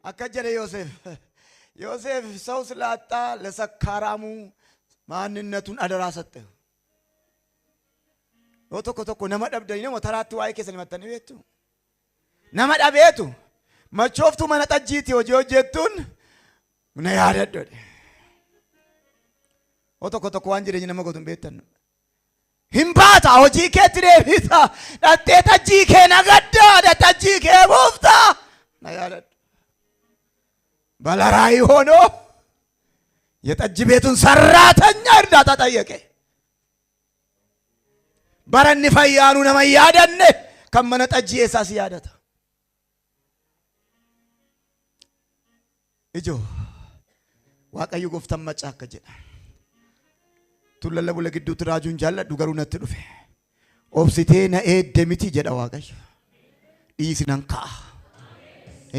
አከጀለ ዮሴፍ ሰው ስላጣ ለሰካራሙ ማንነቱን አደራ ሰጠ። ቶኮ ነማ ደብደኝ ነው ተራቱ ዋይ ከሰን መተን ቤቱ ነማ ደቤቱ መቾፍቱ መነጠጂት ዮጆጀቱን ነ ያደደ ቶኮ ዋንጅረኝ ነማ ጎቱን ቤተን Himbata hojii keetti deebisa dhattee tajjii kee nagaddaa tajjii kee buufta na yaadadhu ባለራዕይ ሆኖ የጠጅ ቤቱን ሰራተኛ እርዳታ ጠየቀ። በረን ፈያኑ ነመ ያደነ ከመነ ጠጅ ኤሳስ ያደታ እጆ ዋቀዩ ጎፍተን መጫከ ጀዳ ቱለለቡ ለግዱ ትራጁን ጃለዱ ገሩነት ዱፌ ኦብሲቴ ነኤ ደሚቲ ጀዳ ዋቀዩ ዲስናንካ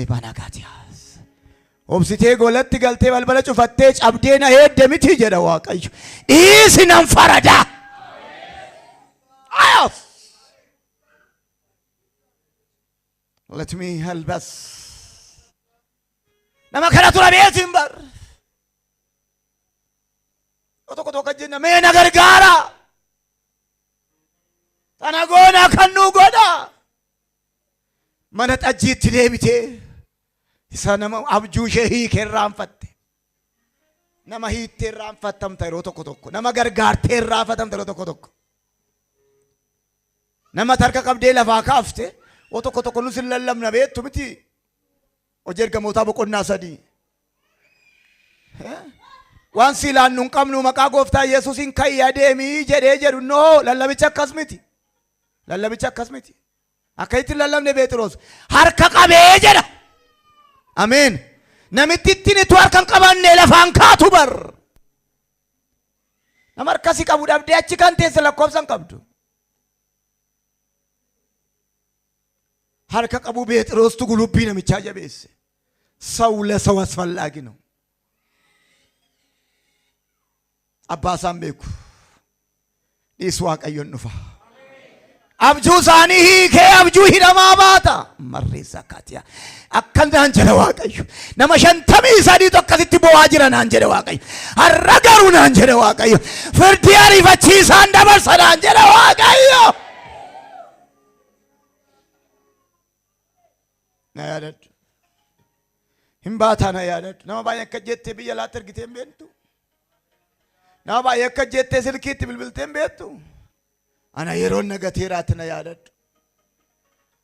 ኤባናጋቲያስ ኦብሲቴ ጎለtti galtee balbala cufattee cabdee na hedde miti jedha Waaqayyo isinan farada ayos let me help us nama kana tura beetin bar otoko kajena me nagar gara tanagona kanu goda mana tajjit deebite isa nama abjuu shehii kerraan fatte nama hiitteerraan fattamta yeroo tokko nama gargaarteerraa fattamta yeroo tokko nama tarka qabdee lafaa kaafte oo tokko nu sin lallabna beettu miti hojii ergamootaa boqonnaa 3 waan siilaan nun qabnu maqaa gooftaa Yesuusin kan yadeemii jedhee jedhu noo lallabicha akkas miti akka itti lallabne Beetros harka qabee jedha. Amen. Namititini tu harkan qabanne lafaan kaatu bar. Nama harkasi qabu dhabdee achi kan teesse lakkoofsan qabdu. Harka qabu Beexirostu gulubbii namichaa jabeesse. ሰው ለሰው አስፈላጊ ነው። አባሳም ቤኩ ዲስ ዋቀዮን ኑፋ አብጁ ሳኒሂ ከአብጁ ሂደማ ባታ መሬሳ ካቲያ አከንተ አንጀለ ዋቀዩ ነመሸንተሚ ሰዲ ተከሲቲ በዋጅራን አንጀለ ዋቀዩ አረገሩን አንጀለ ዋቀዩ ፍርድ ያሪፈቺ ሳንደበርሰና አንጀለ ዋቀዩ ናያደድ ሂምባታ ናያደድ ነማ ባየከጀቴ ቢያላ ተርግቴም ቤንቱ ነማ ባየከጀቴ ስልኪት ብልብልቴም ቤቱ أنا يرون نجاتيراتنا يا رد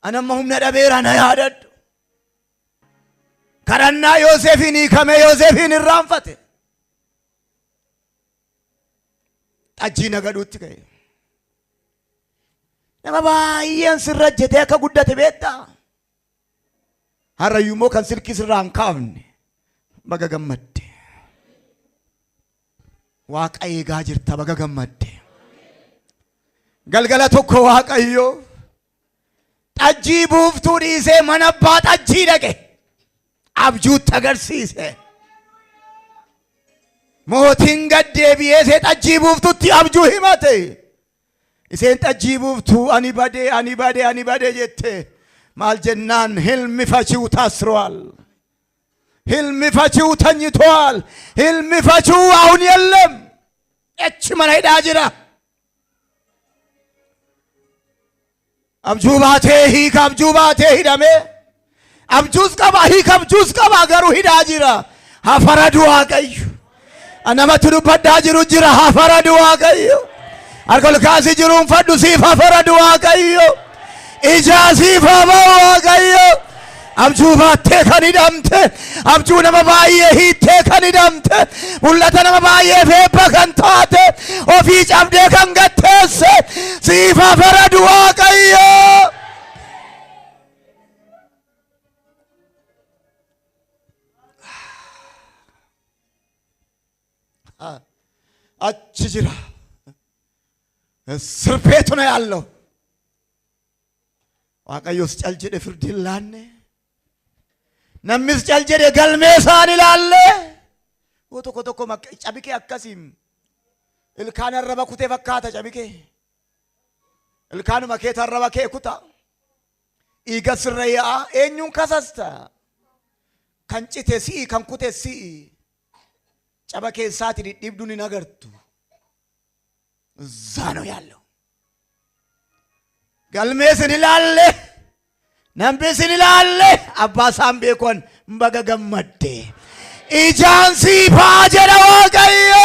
أنا مهم ندبيرنا يا رد كرنا يوسفيني كم يوسفيني الرامفته تجينا قدوت كي نما بايان سرجة تيكا قدة بيتا هرا يومو كان سلكي سران كامني بقى جمد واق أي غاجر تبقى جمد galgala tokko Waaqayyo tajjii buuftuu dhiisee mana abbaa tajjii dhaqe abjuutti agarsiise mootiin gad deebi'ee tajjii buuftutti abjuu himate iseen tajjii buuftuu ani badee jette maal jennaan hilmi fachiu ታስሯል hilmi fachiu ተኝቷል hilmi fachiu አሁን የለም እች መና ሄዳ ጅራ አብጁባቴ ሂካብጁባቴ ሂዳሜ አብጁስ ቀባ ሂካብጁስ ቀባ ገሩ ሂዳ ጅራ ሀፈረዱ ዋቀዩ አነመትዱ በዳ ጅሩ ጅራ ሀፈረዱ ዋቀዩ አርኮልካሲ ጅሩን ፈዱ ሲፍ ሀፈረዱ ዋቀዩ ኢጃ ሲፍ ዋቀዩ አብጁባቴ ከኒዳምተ አብጁ ነመባየ ሂቴ ከኒዳምተ ሙለተ ነመባየ ፌበ ከንታተ ኦፊ ጫብዴ ከንገተሰ ሲፍ ሀፈረዱ ዋቀዩ አችጅራ እስር ቤቱ ነው ያለው ዋቀዮስ ጨልጀደ ፍርድላኔ ነምስ ጨልጀደ ገልሜሳን ይላል ወቶኮ ጨብቄ አከሲም እልካን ረበኩቴ ፈካተ ጨብቄ እልካኑ መኬታ ረበኬ ኩታ ኢገስረያ ኤኙን ከሰስታ kan cite si'i kan kute si'i caba keessaati dhidhibduun hin agartu እዛ ነው ያለው galmeesin ilaalle nambisin ilaalle abbaasan beekon baga gammadde ijaan siifaa jedha waaqayyo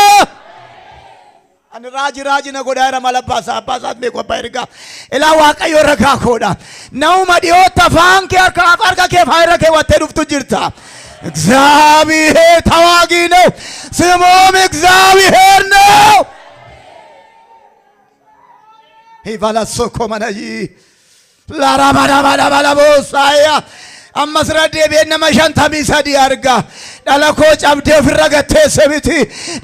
ani raaji na godhaara malabbaasaa abbaasaat beekon baay'irgaa ilaa waaqayyo ragaa koodha nauma dhiyoota afaan kee harka kee faayira kee wattee dhuftu jirta እግዚአብሔር ተዋጊ ነው ስሙም እግዚአብሔር ነው ይባላሶኮ ማናይ ላራባራባራባላቦሳያ አመስረዴ ቤነ መሸንታሚ ሰዲ አርጋ ዳላኮ ጫብዴ ፍረገቴ ሰሚቲ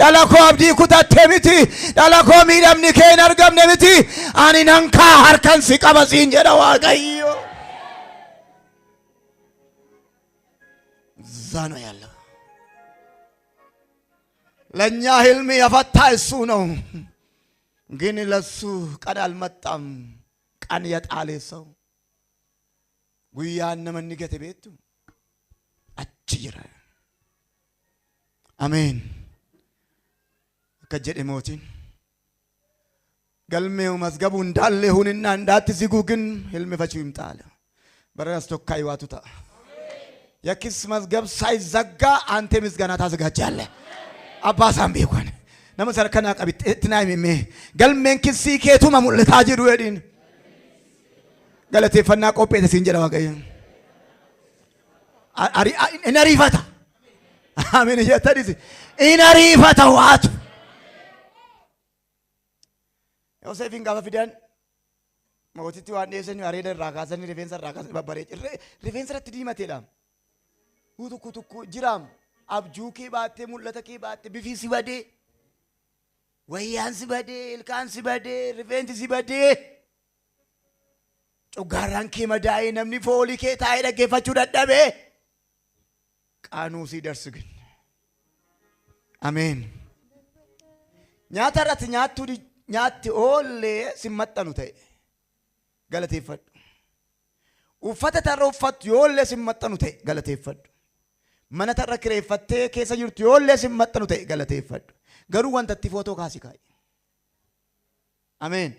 ዳላኮ አብዲ ኩታቴ ሚቲ ዳላኮ ሚደምኒ ከን አርገምነ ሚቲ አኒናንካ harkan ሲቀበሲን ጀዳ ዋቀዮ እዛ ነው ያለው ለኛ ህልም የፈታ እሱ ነው ግን ለሱ ቀን አልመጣም ቀን የጣለ ሰው ጉያን መንገት ቤቱ አጭይራ አሜን ከጀደ ሞቲን ገልሜው መዝገቡ እንዳለ ሁንና እንዳትዝጉ ግን ህልም ፈቺው ይምጣለ በራስ ተካይ ዋቱታ የክስ መዝገብ ሳይዘጋ አንተ ምስጋና ታዘጋጃለህ አባሳም ቢሆን ነመሰር ከና ቀቢት እትናይሜ ገልሜን ክሲ ከቱ ማሙለታ ጅሩ ወዲን ገለቴ ፈና ቆጴ ተሲንጀራ ዋቀይ አሪ ኢነሪፈታ አሜን የታዲስ ኢነሪፈታ ዋቱ ዮሴፍን ጋፋ ፊዳን ሞቲቲ ዋንዴሰን አሬደ ራካሰን ሪፌንስ ራካሰን በበሬ ሪፌንስ ረት ዲመቴላም ኩቱኩ ጅራም አብጁኪ ባቴ ሙለተኪ ባቴ ቢፊሲ በዴ ወያን ሲበዴ ኢልካን ሲበዴ ሪፌንስ ሲበዴ ጮጋራን ኬ መዳይ ነምኒ ፎሊ ኬ ታይደ ገፈቹ ደደበ ቃኑ ሲደርስ ግን አሜን ኛተረት ኛቱ ኛቲ ኦሌ ሲመጠኑ ተይ ገለቴፈዱ ኡፈተ ተሮፈት ዮሌ ሲመጠኑ ተይ ገለቴፈዱ መነ ተረክሬፈቴ ኬሰ ጅርቱ ዮሌ ሲመጠኑ ተይ ገለቴፈዱ ገሩ ወንተቲ ፎቶ ካሲካይ አሜን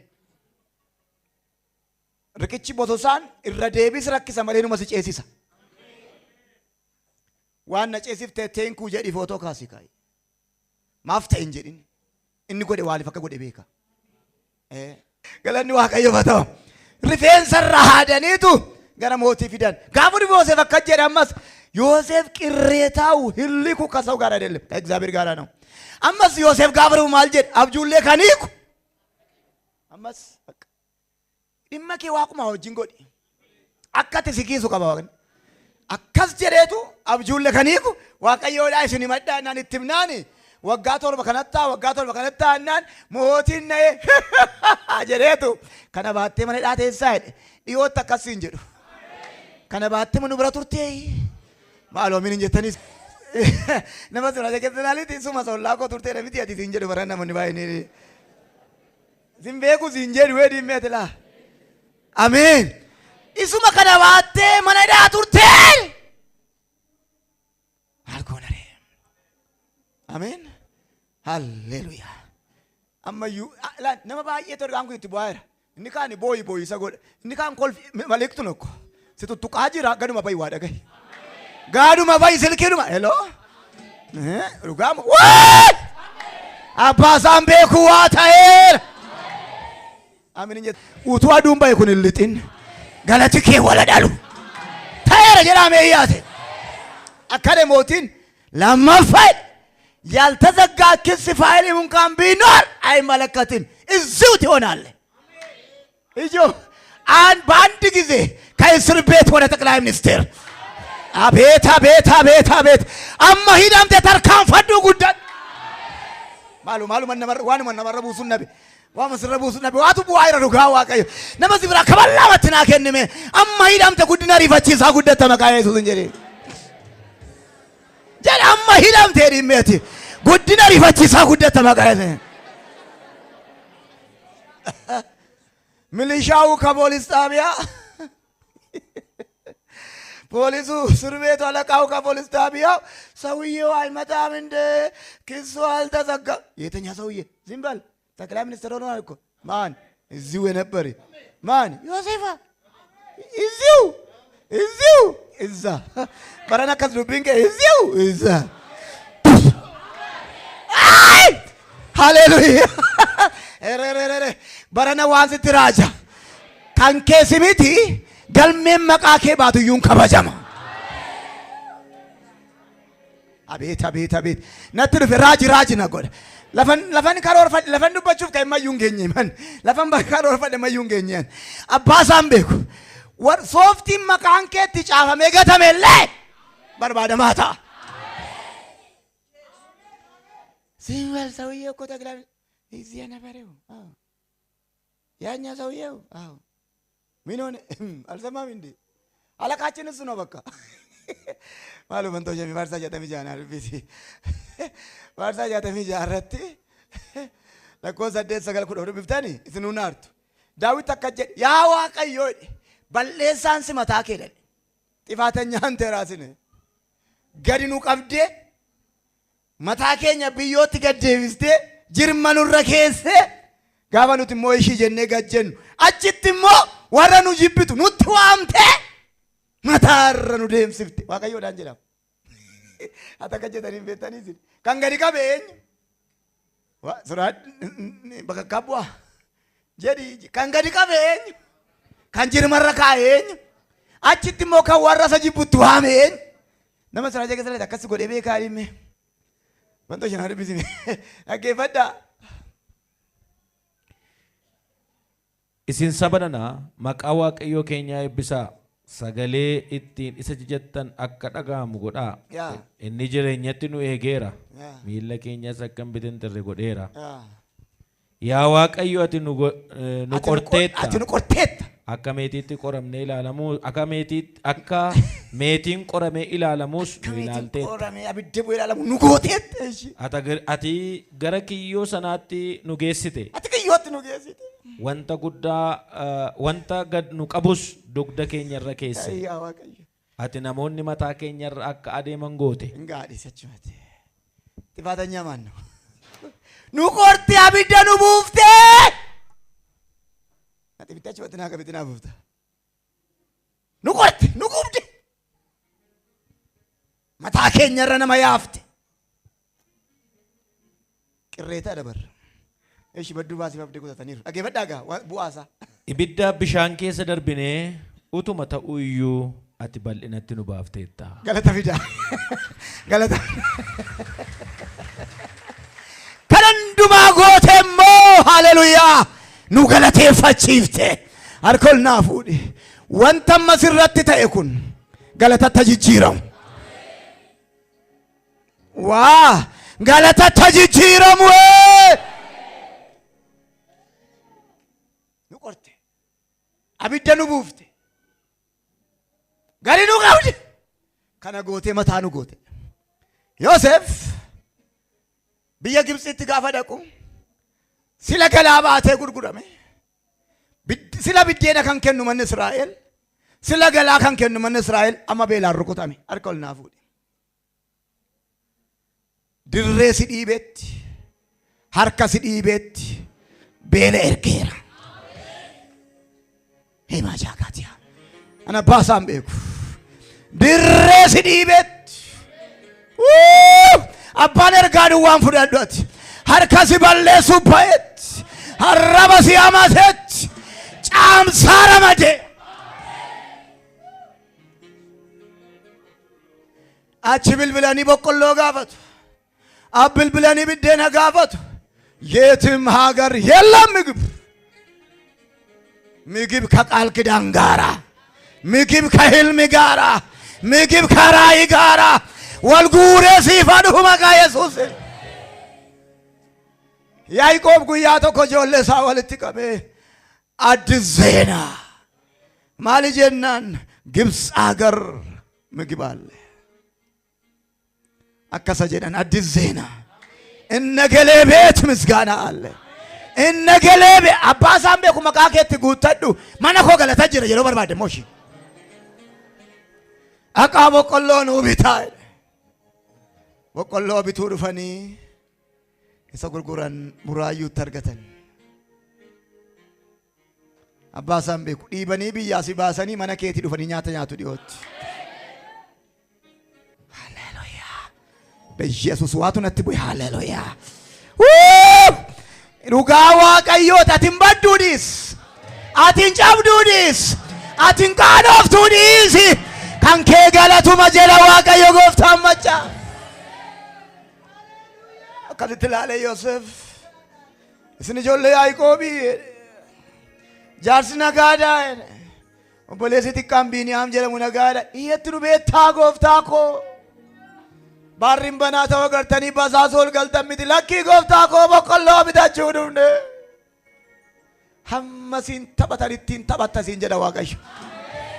ርክቺ ቦቶሳን ኢረዴቢስ ረክሰ መሌኑ መስጨሲሳ ዋና ጨሲፍቴ ቴንኩ ጀዲ ፎቶ ካሲካይ ማፍተ እንጀዲን እኒ ጎዴ ዋሊ ፈከ ጎዴ ቤካ ገለኒ ዋቀዮ ፈታው ሪፌንስ ረሃደኒቱ ገረ ሞቲ ፊዳን ጋቡዲ ዮሴፍ ከጀዳማስ ዮሴፍ ቅሬታው ህሊኩ ከሰው ጋር አይደለም ከእግዚአብሔር ጋር ነው አማስ ዮሴፍ ጋብሩ ማልጀድ አብጁሌ ካኒኩ አማስ ኢማኬ ዋቁማ ወጅን ጎዲ አካተ ሲኪሱ ቀባወን አካስ ጀሬቱ አብጁሌ ካኒኩ ዋቀዮ ላይ ሲኒ መዳና ንትምናኒ ወጋቶር በከነታ እናን ሞቲን ነይ ጀሬቱ ከነባቴ መነዳቴ ሳይድ ዲዮት ተከሲን ጀዱ ከነባቴ መኑ ብረቱርቴ ማሎ ምን እንጀተኒስ ነመሰላ ጀከተናሊት ሱማ ሶላኮ ቱርቴ ረሚቲ አቲ ሲንጀዱ በረና ምን ባይኔ ዝምቤኩ ሲንጀዱ ወዲ ሜትላ አሜን ኢሱማ ከነባቴ መነዳ ቱርቴ አልኮነሬ አሜን ሃሌሉያ አማዩ ላ ነመባየ ተርጋንኩ ይትባይራ እንካኒ ቦይ ሰጎድ እንካን ኮል መልእክቱ ነኮ ሲቱቱ ቃጂራ ገዱማ ባይ ዋደገይ ጋዱማ ባይ ስልኪዱማ ሄሎ ሩጋም ወይ አባሳም ቤኩ ዋታዬር አሜን እንጀ ኡቱ አዱም ባይ ኩንልጥን ገለትኬ ወለዳሉ ታየረ ጀራሜ ያቴ አካደ ሞቲን ለማፋይ ያልተዘጋ ክስ ፋይል እንኳን ቢኖር አይመለከትም እዚው ትሆናለህ እጆ በአንድ ጊዜ ከእስር ቤት ወደ ጠቅላይ ሚኒስቴር አቤት አማሂዳም ተተርካን ፈዱ ጉዳይ ማሉ መነመረቡ ሱነቢ ዋመስረቡ ሱነቢ ዋቱ ቡአይራ ሩጋዋ ቀይ ነመዚ ብራ ከበላ ወትና ከነመ አማሂዳም ተጉድና ሪፈቺሳ ጉደተ መቃየሱ እንጀሪ ጀል አማሂዳም ተሪሜቲ ጉድና ሪፈቺሳ ጉደተ መቃየሱ ሚሊሻው ከፖሊስ ጣቢያ ፖሊሱ እስር ቤቱ አለቃው ከፖሊስ ጣቢያው ሰውዬው አይመጣም እንደ ክሱ አልተዘጋም። የተኛ ሰውዬ ዝም በል ጠቅላይ ሚኒስትር ሆኖ እኮ ማን እዚሁ የነበረ ማን ዮሴፋ እዚሁ እዛ በረና ከስዱብኝ እዚሁ እዛ አይ ሃሌሉያ በረና ዋንስ ትራጃ ካንኬ ሲሚቲ ገልሜን መቃኬ ባቱዩን ከበጀማ አቤት አቤት አቤት ነትርፍ ራጅ ነጎደ ለፈን ካሮር ፈድ ለፈን ዱበቹፍ ከማዩን ገኘ ማን ለፈን ባካሮር ፈድ ማዩን ገኘ አባሳም ቤኩ ወር ሶፍቲ መቃንኬ ትጫፈ መገተመለ በርባደ ማታ ሲወል ሰውዬው እኮ ተግላል እዚህ ነበረው ያኛ ሰውዬው ምን ሆነ አልሰማም እንዴ አለቃችን እሱ ነው በቃ ማሉ መንቶ ጀሚ ባርሳ ጃተሚ ጃናል ቢሲ ባርሳ ጃተሚ ጃረቲ ለኮ ሰደት ሰገል ኩዶ ቢፍታኒ እስኑና አርቱ ዳዊት ተከጀ ያ ዋቀዮ በለሳን ሲመታ ከለል ጥፋተኛ አንተ ራስህ ገድኑ ቀብዴ መታከኛ ብዮት ገደብስቴ ጅርመኑ ረከሰ ጋባኑት ሞይሺ ጀነ ገጀኑ አጭትሞ ወረኑ ጅብቱ ኑትዋምቴ መታረኑ ደምስፍቴ ዋቀዮ ዳንጀላ አተከጀተኒ ቤተኒ ሲል ካንገዲ ቀበኝ ሱራድ በከካቧ ጀዲ ካንገዲ ቀበኝ ካንጅር መረካየኝ አጭትሞ ከወረሰ ጅብቱ ዋሜኝ ነመስራጀ ገሰለ ተከስ ጎዴ ቤካሪሜ ወንቶ ጀናሪ ቢዚ አገፈዳ isin sabanana maqaa waaqayyoo keenyaa eebbisaa sagalee ittiin isa jajattan akka dhaga'amu godhaa inni jireenyatti nu eegeera miilla keenyas akka hin bitintirre godheera yaa waaqayyo ati nu qorteetta akka meetiitti qoramnee ilaalamu akka meetiin qoramee ilaalamus nu ilaalteetta nu gooteetta ati gara kiyyoo sanaatti nu geessite ati kiyyootti nu geessite wanta guddaa wanta gad nu qabus dugda keenyarra keesse ati namoonni mataa keenyarra akka adeeman goote ngaadhi sachumate xifaatanya maanno nu qorti abidda nu buufte ati bitachi watina ka bitina buufta nu qorti nu gubde mataa keenyarra nama yaafte qirreeta dabar እሺ በዱባሲ ባብደ ጎታተኒሩ አገበዳጋ ቡአሳ ibidda bishaan keessa darbinee utuma ta'u iyyuu ati bal'inatti nu baafteetta galata fida galata kananduma gootemmo haleluya nu galateeffachiifte harkol naafuudhi wanta masirratti ta'e kun galata tajijjiiramu waa galata tajijjiiramu qorte abidda nu buufte gari nu qabde kana goote mataa nu goote Yoosef biyya Gibxitti gaafa dhaqu sila galaa baatee gurgurame sila biddeena kan kennu manni Israa'el sila galaa kan kennu manni Israa'el amma beelaan rukutame harka ol naa fuudhe dirree si dhiibeetti harka si dhiibeetti beela ergeera هما جاكاتيا أنا باسام بيكو درس ديبت أبان إرقادو وان فرادوت هركاسي باللسو بايت هرباسي أماسيت جام سارماتي أچي بالبلاني بقلو غافت أب بالبلاني بدينا غافت يتم هاگر يلا مقب ምግብ ከቃል ኪዳን ጋራ ምግብ ከህልም ጋራ ምግብ ከራእይ ጋራ ወልጉሬ ሲፈዱ መቃ ኢየሱስ ያዕቆብ ጉያ tokko ijoollee isaa walitti qabee አዲስ ዜና ማልጀናን ግብፅ አገር ምግብ አለ አከሰ ጀዳን አዲስ ዜና እነ ገሌ ቤት ምስጋና አለ እነ ገሌ አባሳም ቤኩ መቃኬት ጉተዱ ማነኮ ገለታ ጅረ የሮ በርባደ ሞሺ Dhaqaa boqqolloo nuu bitaa. Boqqolloo bituu dhufanii isa gurguran buraayyuutti argatan. Abbaa isaan beeku dhiibanii biyyaa si baasanii mana keetii dhufanii nyaata nyaatu dhiyootti. Haleluyaa. Beyesus waatu natti bu'e. Haleluyaa. Dhugaa Waaqayyooti ati hin badduudhis. Ati hin cabduudhis. Ati hin qaanoftuudhis. Kan kee galatuma jedha Waaqayyo gooftaan machaa. Akkasitti ilaalee Yoosef. Isin ijoollee Yaaqoobii. Jaarsi nagaadhaa. Obboleessi xiqqaan Biiniyaam jedhamu nagaadha. Iyyatti nu beektaa gooftaa koo. Baarriin banaa ta'uu agartanii basaasoo ol galtan miti. Lakkii gooftaa koo boqqolloo bitachuu dhufne. Hamma siin taphatan ittiin taphatta siin jedha Waaqayyo.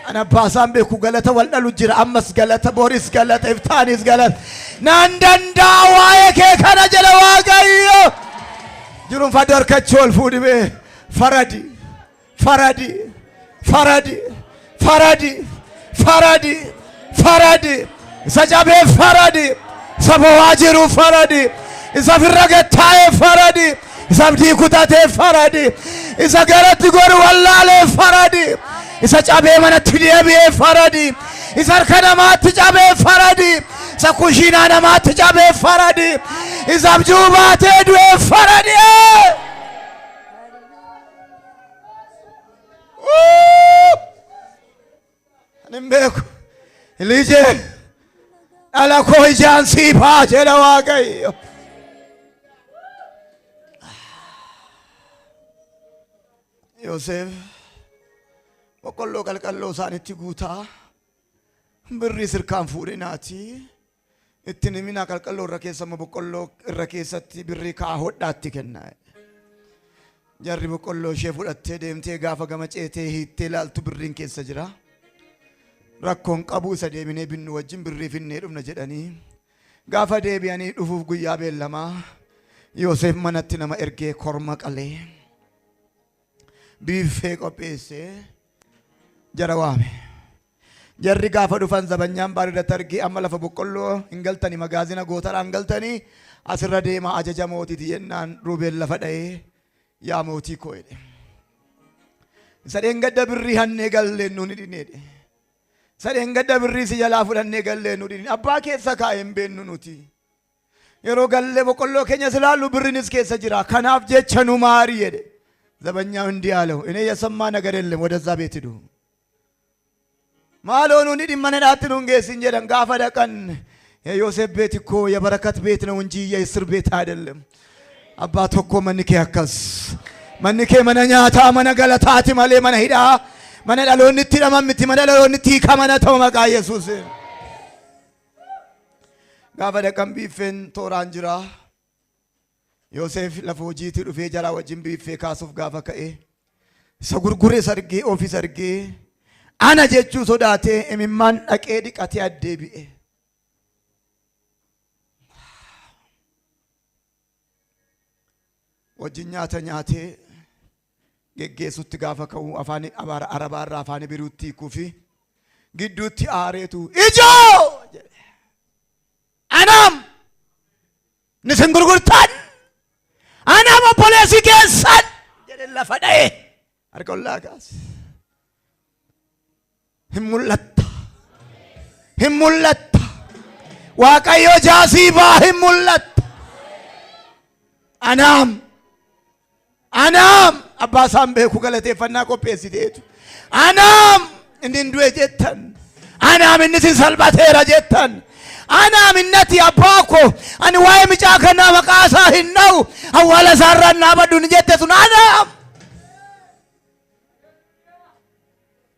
Ana baasaan beeku galata wal dhalu jira. Ammas galata, boris galata, iftaanis galata. Naan danda'a waa'ee kee kana jedha Waaqayyo. Jiruun fadda harkachuu ol fuudhimee faradi. Faradi, faradi, faradi, faradi, faradi. Isa jabee faradi. Isa bo'aa jiru faradi. Isa firra gettaa'ee faradi. Isa abdii kutatee faradi. Isa garatti goru wallaalee faradi. Isa cabee manatti deebi'ee faradi. Isa harka namaatti cabee faradi. Isa kushiinaa namaatti cabee faradi. Isa abjuu baatee du'ee faradi. Nimbeku ilije ala ko ijaan siifaa jedha Waaqayyo. Yoosef boqqolloo qalqalloo isaanitti guutaa birrii sirkaan fuudhinaati ittiin himina qalqalloo irra keessa boqqolloo irra keessatti birrii kaa hodhaatti kennaa. Jarri boqqolloo ishee fudhattee deemtee gaafa gama ceetee hiittee ilaaltu birriin keessa jira. Rakkoon qabu isa deebinee binnu wajjin birrii finnee dhufna jedhanii gaafa deebi'anii dhufuuf guyyaa beellamaa Yoosef manatti nama ergee korma qalee biiffee qopheessee jara waame. Jarri gaafa dhufan zabanyaan bareedatti argee amma lafa boqqolloo hin galtanii magaazina gootaraan galtanii asirra deemaa ajaja mootiiti jennaan Ruubeen lafa dha'ee yaa mootii koo jedhe. Isa dheengadda birrii hannee galleen nuuni dhineedhe. Isa dheengadda birrii si jalaa fudhannee galleen nuuni dhineedhe. Abbaa keessa kaa'ee hin beennu nuti. Yeroo gallee boqqolloo keenya silaallu birriinis keessa jira. Kanaaf jecha nu maari jedhe. Zabanyaa እንዲህ አለው እኔ የሰማ ነገር የለም ወደዛ ቤት ሂዱ ማሎኑ እንዲመነ ዳትኑን ጌስን ጀደን ጋፈ ደቀን የዮሴፍ ቤት እኮ የበረከት ቤት ነው እንጂ የእስር ቤት አይደለም አባቶ እኮ መንከ ያከስ መንከ መነኛታ መነገለታት ማለ መነሂዳ መነዳሎንቲ ደማምቲ መነዳሎንቲ ከመነተው መቃ ኢየሱስ ጋፈ ደቀን ቢፈን ቶራንጅራ Yoosef lafa hojiitti dhufee jara wajjin biiffee kaasuuf gaafa ka'e isa gurguree sargee ofii sargee ana jechuu sodaatee imimmaan dhaqee dhiqatee addeebi'e. Wajjin nyaata nyaatee geggeessutti gaafa ka'u afaan arabaarraa afaan biruutti hiikuufi gidduutti aareetu ijoo anam nisin gurgurtaan Ana ma polisi keessan jedhe lafa dha'e harka ollaa kaase. Hin mul'atta. Waaqayyo jaasii baa hin mul'atta. Anaam abbaa isaan beeku galateeffannaa qopheessiteetu. Anaam inni hin du'e jettan. Anaam inni sin salphateera jettan. Ana minnati abbako ani wae michaka na makasa hinnau awala sarra na badun jette sun ana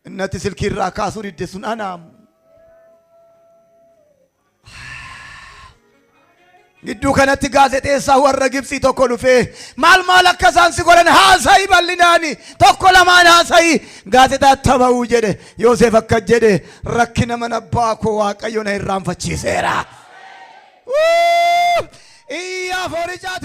innati silkirra kaasuu didde sun ana gidduu kanatti gaazexeessaa warra Gibsii tokko dhufee maal akkasaan si godhan haasa'i bal'inaani tokko lamaan haasa'i gaazexaa taba'uu jedhe Yoosef akka jedhe rakkina mana abbaa koo Waaqayyo na irraanfachiiseera. Iyyaa foorichaa